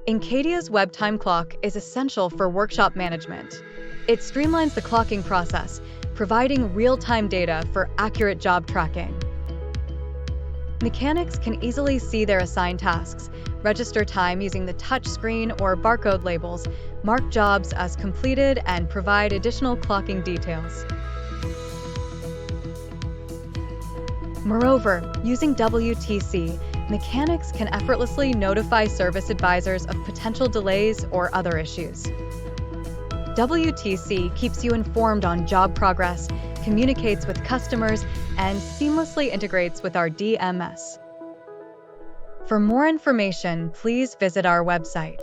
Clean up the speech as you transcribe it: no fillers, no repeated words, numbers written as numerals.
Encadia's web time clock is essential for workshop management. It streamlines the clocking process, providing real-time data for accurate job tracking. Mechanics can easily see their assigned tasks, register time using the touchscreen or barcode labels, mark jobs as completed, and provide additional clocking details. Moreover, using WTC, mechanics can effortlessly notify service advisors of potential delays or other issues. WTC keeps you informed on job progress, communicates with customers, and seamlessly integrates with our DMS. For more information, please visit our website.